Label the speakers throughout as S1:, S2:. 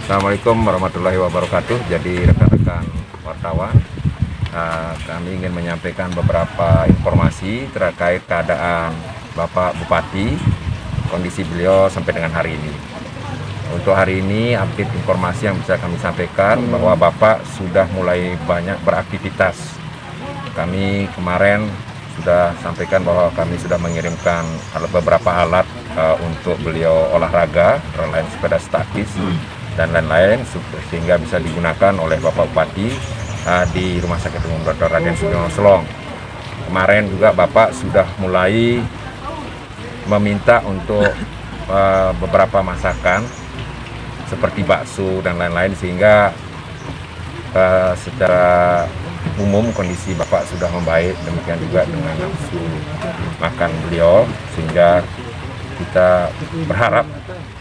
S1: Assalamualaikum warahmatullahi wabarakatuh. Jadi rekan-rekan wartawan, kami ingin menyampaikan beberapa informasi terkait keadaan Bapak Bupati, kondisi beliau sampai dengan hari ini. Untuk hari ini update informasi yang bisa kami sampaikan bahwa Bapak sudah mulai banyak beraktivitas. Kami kemarin sudah sampaikan bahwa kami sudah mengirimkan beberapa alat untuk beliau olahraga, lain sepeda statis dan lain-lain, sehingga bisa digunakan oleh Bapak Bupati di Rumah Sakit Umum Dr. Raden Sudiono Selong. Kemarin juga Bapak sudah mulai meminta untuk beberapa masakan seperti bakso dan lain-lain, sehingga secara umum kondisi Bapak sudah membaik, demikian juga dengan nafsu makan beliau, sehingga kita berharap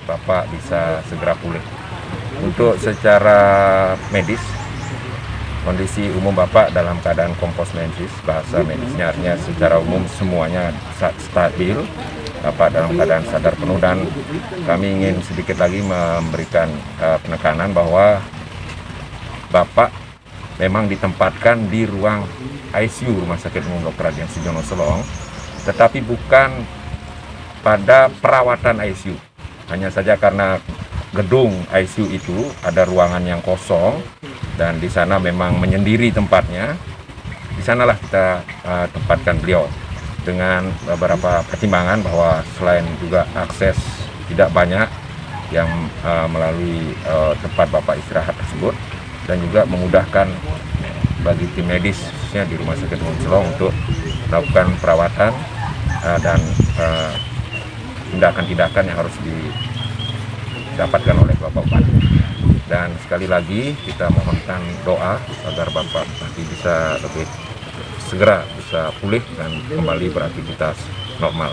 S1: Bapak bisa segera pulih. Untuk secara medis, kondisi umum Bapak dalam keadaan komposmensis, bahasa medisnya artinya secara umum semuanya stabil, Bapak dalam keadaan sadar penuh, dan kami ingin sedikit lagi memberikan penekanan bahwa Bapak memang ditempatkan di ruang ICU Rumah Sakit Umum Dr. Raden Sudiono Selong, tetapi bukan pada perawatan ICU. Hanya saja karena gedung ICU itu ada ruangan yang kosong dan di sana memang menyendiri tempatnya. Di sanalah kita tempatkan beliau dengan beberapa pertimbangan bahwa selain juga akses tidak banyak yang melalui tempat Bapak istirahat tersebut, dan juga memudahkan bagi tim medis khususnya di Rumah Sakit Umum Selong untuk melakukan perawatan dan tindakan-tindakan yang harus didapatkan oleh Bapak Bupati. Dan sekali lagi kita mohonkan doa agar Bapak nanti bisa lebih segera bisa pulih dan kembali beraktivitas normal.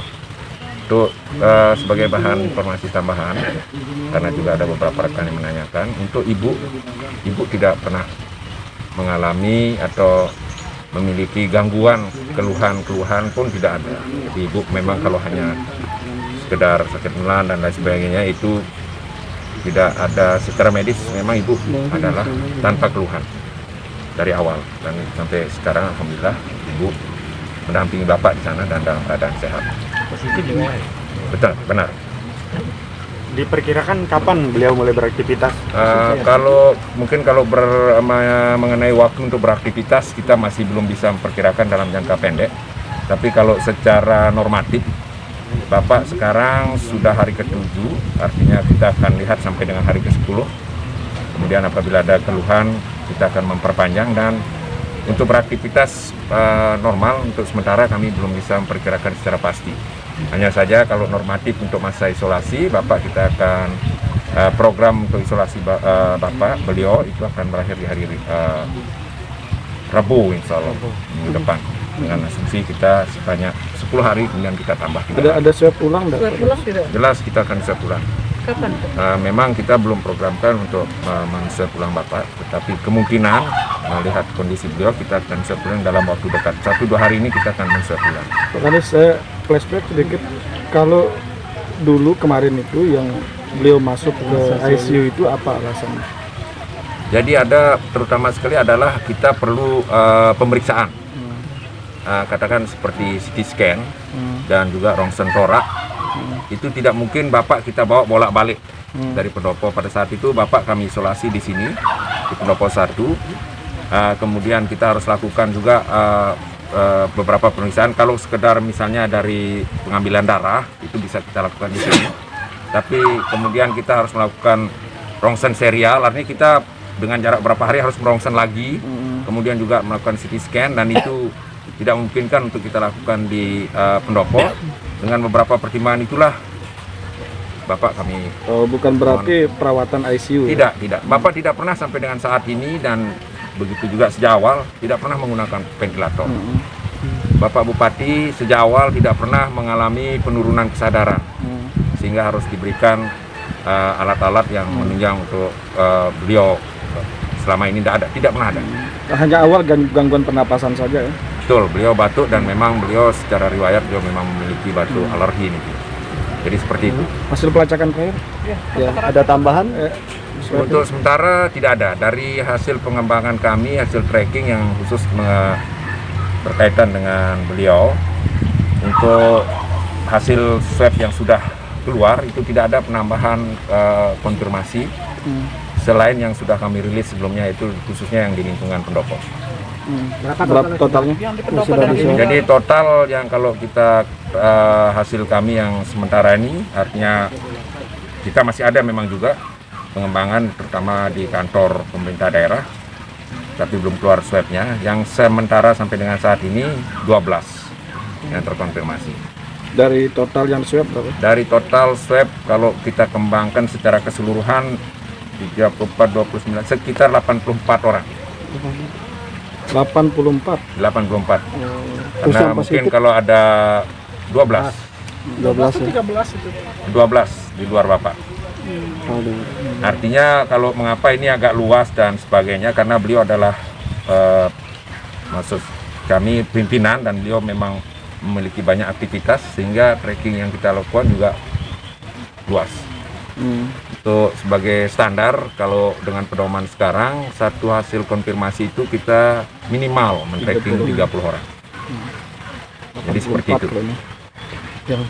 S1: Untuk sebagai bahan informasi tambahan, karena juga ada beberapa rekan yang menanyakan, untuk ibu tidak pernah mengalami atau memiliki gangguan, keluhan pun tidak ada. Jadi ibu memang kalau hanya sekedar sakit menelan dan lain sebagainya itu tidak ada secara medis, memang ibu adalah tanpa keluhan dari awal, dan sampai sekarang alhamdulillah ibu mendampingi Bapak di sana dan dalam keadaan sehat.
S2: Positif ya?
S1: Betul, benar.
S2: Diperkirakan kapan beliau mulai beraktivitas?
S1: Kalau mengenai waktu untuk beraktivitas kita masih belum bisa memperkirakan dalam jangka pendek. Tapi kalau secara normatif Bapak sekarang sudah hari ke-7, artinya kita akan lihat sampai dengan hari ke-10. Kemudian apabila ada keluhan kita akan memperpanjang, dan untuk beraktivitas normal untuk sementara kami belum bisa memperkirakan secara pasti. Hanya saja kalau normatif untuk masa isolasi Bapak, kita akan program untuk isolasi beliau itu akan berakhir di hari Rabu insya Allah minggu depan, dengan asumsi kita sebanyak 10 hari, kemudian kita tambah 3 hari.
S2: Ada swab ulang?
S1: Jelas kita akan swab ulang.
S3: Kapan?
S1: Memang kita belum programkan untuk men-swab ulang Bapak, tetapi kemungkinan melihat kondisi beliau kita akan swab ulang dalam waktu dekat. 1-2 hari ini kita akan men-swab ulang.
S2: Tadi saya flashback sedikit, kalau dulu kemarin itu yang beliau masuk ke ICU itu apa alasannya?
S1: Jadi ada terutama sekali adalah kita perlu pemeriksaan, katakan seperti CT scan dan juga rongsen torak. Itu tidak mungkin Bapak kita bawa bolak-balik dari Pendopo. Pada saat itu Bapak kami isolasi di sini di Pendopo 1. Kemudian kita harus lakukan juga beberapa pemeriksaan. Kalau sekedar misalnya dari pengambilan darah itu bisa kita lakukan di sini. Tapi kemudian kita harus melakukan rongsen serial, artinya kita dengan jarak berapa hari harus merongsen lagi. Kemudian juga melakukan CT scan, dan itu tidak memungkinkan untuk kita lakukan di Pendopo. Dengan beberapa pertimbangan itulah Bapak kami...
S2: bukan berarti perawatan ICU?
S1: Tidak. Bapak tidak pernah sampai dengan saat ini, dan begitu juga sejak awal tidak pernah menggunakan ventilator. Bapak Bupati sejak awal tidak pernah mengalami penurunan kesadaran, sehingga harus diberikan alat-alat yang menunjang untuk beliau. Selama ini tidak pernah ada.
S2: Hanya awal gangguan pernapasan saja ya?
S1: Betul, beliau batuk, dan memang beliau secara riwayat beliau memang memiliki batuk alergi nih. Jadi seperti itu.
S2: Hasil pelacakan terakhir?
S3: Ya, ada tambahan?
S1: Untuk sementara tidak ada. Dari hasil pengembangan kami, hasil tracking yang khusus berkaitan dengan beliau, untuk hasil swab yang sudah keluar itu tidak ada penambahan konfirmasi selain yang sudah kami rilis sebelumnya, itu khususnya yang di lingkungan pendopo.
S2: Berapa totalnya? Yang sudah di-swab?
S1: Jadi total yang kalau kita hasil kami yang sementara ini, artinya kita masih ada memang juga pengembangan terutama di kantor pemerintah daerah, tapi belum keluar swabnya. Yang sementara sampai dengan saat ini 12 yang terkonfirmasi.
S2: Dari total yang swab berapa?
S1: Dari total swab kalau kita kembangkan secara keseluruhan 34, 29, sekitar 84 orang.
S2: 84.
S1: 84.
S2: Terus
S1: Karena
S2: yang
S1: mungkin
S2: positif?
S1: kalau ada 12
S2: 12 ya.
S1: 12 di luar Bapak. Artinya kalau mengapa ini agak luas dan sebagainya, karena beliau adalah maksud kami pimpinan dan beliau memang memiliki banyak aktivitas sehingga tracking yang kita lakukan juga luas. Untuk sebagai standar, kalau dengan pedoman sekarang, satu hasil konfirmasi itu kita minimal men-tracking 30 orang. Jadi seperti itu.
S2: Yang